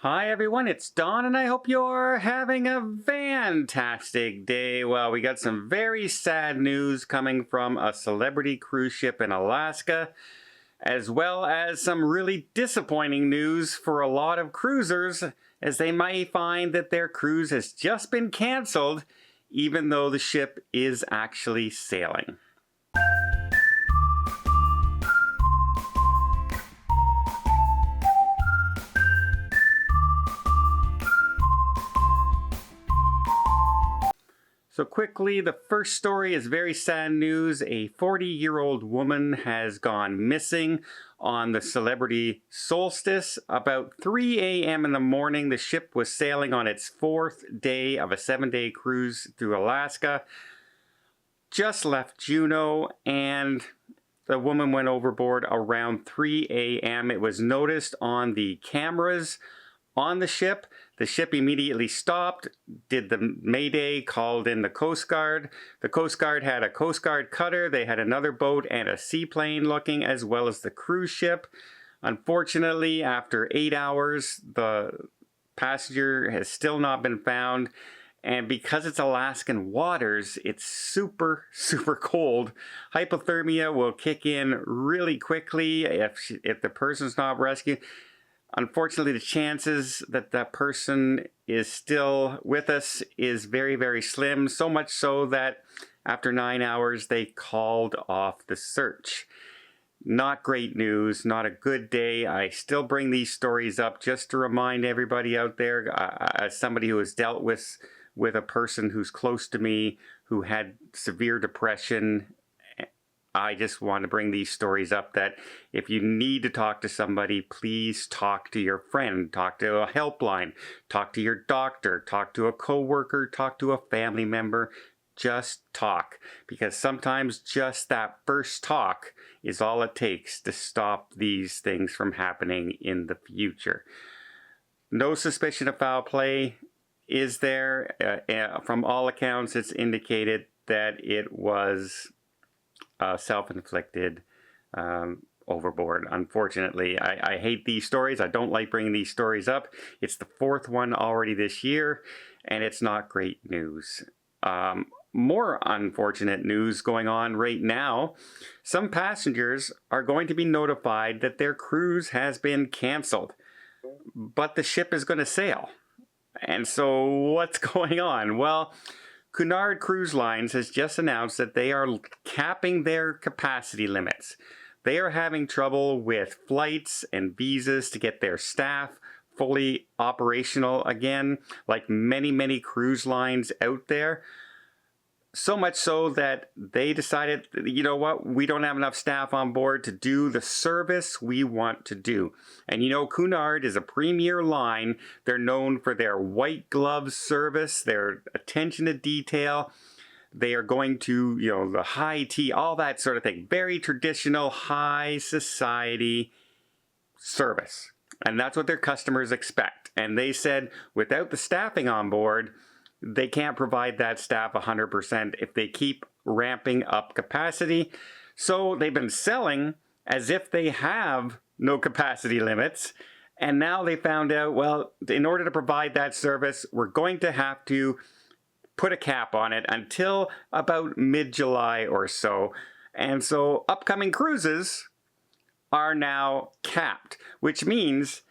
Hi everyone, it's Don and I hope you're having a fantastic day. Well, we got some very sad news coming from a celebrity cruise ship in Alaska, as well as some really disappointing news for a lot of cruisers, as they might find that their cruise has just been canceled, even though the ship is actually sailing. So quickly, the first story is very sad news. A 40-year-old woman has gone missing on the Celebrity Solstice. About 3 a.m. in the morning, the ship was sailing on its fourth day of a 7-day cruise through Alaska. Just left Juneau, and the woman went overboard around 3 a.m. It was noticed on the cameras on the ship. The ship immediately stopped, did the mayday, called in the Coast Guard. The Coast Guard had a Coast Guard cutter, they had another boat and a seaplane looking, as well as the cruise ship. Unfortunately, after 8 hours, the passenger has still not been found. And because it's Alaskan waters, it's super cold. Hypothermia will kick in really quickly if the person's not rescued. Unfortunately, the chances that that person is still with us is very slim, so much so that after 9 hours, they called off the search. Not great news, not a good day. I still bring these stories up just to remind everybody out there, as somebody who has dealt with a person who's close to me who had severe depression. I just want to bring these stories up that if you need to talk to somebody, please talk to your friend, talk to a helpline, talk to your doctor, talk to a coworker, talk to a family member. Just talk, because sometimes just that first talk is all it takes to stop these things from happening in the future. No suspicion of foul play is there. From all accounts, it's indicated that it was self-inflicted overboard. Unfortunately, I hate these stories. I don't like bringing these stories up. It's the fourth one already this year, and it's not great news. More unfortunate news going on right now. Some passengers are going to be notified that their cruise has been canceled, but the ship is going to sail. And so what's going on? Well, Cunard Cruise Lines has just announced that they are capping their capacity limits. They are having trouble with flights and visas to get their staff fully operational again, like many cruise lines out there. So much so that they decided, you know what, we don't have enough staff on board to do the service we want to do. And you know, Cunard is a premier line. They're known for their white glove service, their attention to detail. They are going to, you know, the high tea, all that sort of thing. Very traditional, high society service. And that's what their customers expect. And they said, without the staffing on board, they can't provide that staff 100% if they keep ramping up capacity. So they've been selling as if they have no capacity limits. And now they found out, well, in order to provide that service, we're going to have to put a cap on it until about mid-July or so. And so upcoming cruises are now capped, which means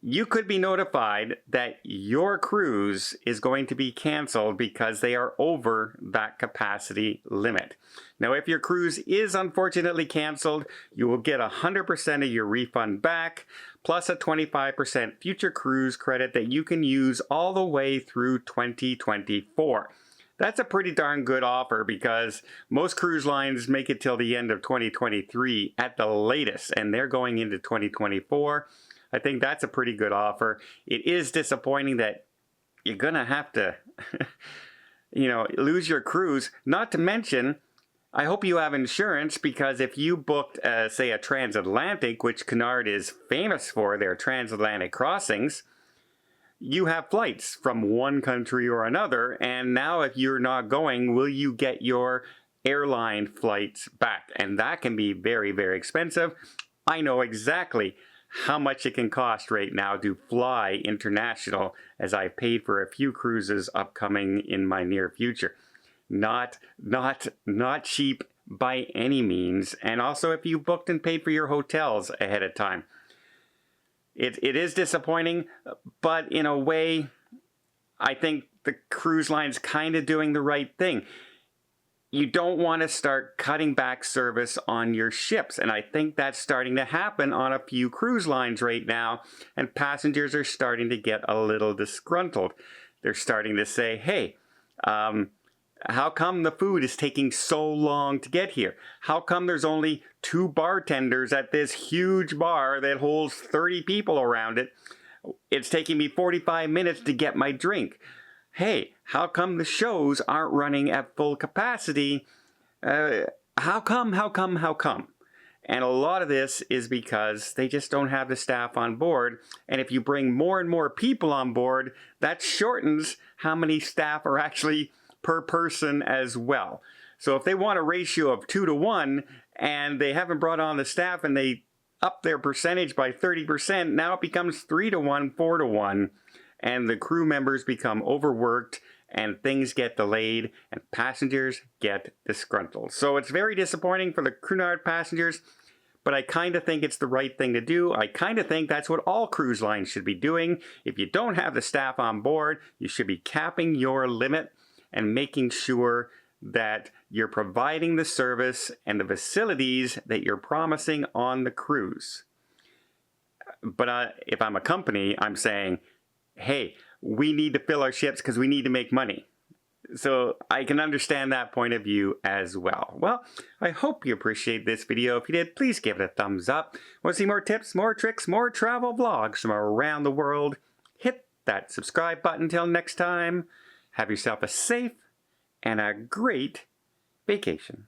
you could be notified that your cruise is going to be canceled because they are over that capacity limit. Now, if your cruise is unfortunately canceled, you will get 100% of your refund back, plus a 25% future cruise credit that you can use all the way through 2024. That's a pretty darn good offer, because most cruise lines make it till the end of 2023 at the latest, and they're going into 2024. I think that's a pretty good offer. It is disappointing that you're going to have to, you know, lose your cruise. Not to mention, I hope you have insurance, because if you booked, say, a transatlantic, which Cunard is famous for, their transatlantic crossings, you have flights from one country or another. And now if you're not going, will you get your airline flights back? And that can be very expensive. I know exactly how much it can cost right now to fly international, as I paid for a few cruises upcoming in my near future. Not cheap by any means. And also if you booked and paid for your hotels ahead of time. It is disappointing, but in a way, I think the cruise line's kind of doing the right thing. You don't want to start cutting back service on your ships, and I think that's starting to happen on a few cruise lines right now, and passengers are starting to get a little disgruntled. They're starting to say, hey, how come the food is taking so long to get here? How come there's only 2 bartenders at this huge bar that holds 30 people around it? It's taking me 45 minutes to get my drink. Hey, how come the shows aren't running at full capacity? How come? And a lot of this is because they just don't have the staff on board. And if you bring more and more people on board, that shortens how many staff are actually per person as well. So if they want a ratio of 2 to 1 and they haven't brought on the staff and they up their percentage by 30%, now it becomes 3 to 1, 4 to 1, and the crew members become overworked and things get delayed and passengers get disgruntled. So it's very disappointing for the Cunard passengers, but I kind of think it's the right thing to do. I kind of think that's what all cruise lines should be doing. If you don't have the staff on board, you should be capping your limit and making sure that you're providing the service and the facilities that you're promising on the cruise. But if I'm a company, I'm saying, hey, we need to fill our ships because we need to make money. So I can understand that point of view as well. Well, I hope you appreciate this video. If you did, please give it a thumbs up. Want to see more tips, more tricks, more travel vlogs from around the world? Hit that subscribe button. Till next time, have yourself a safe and a great vacation.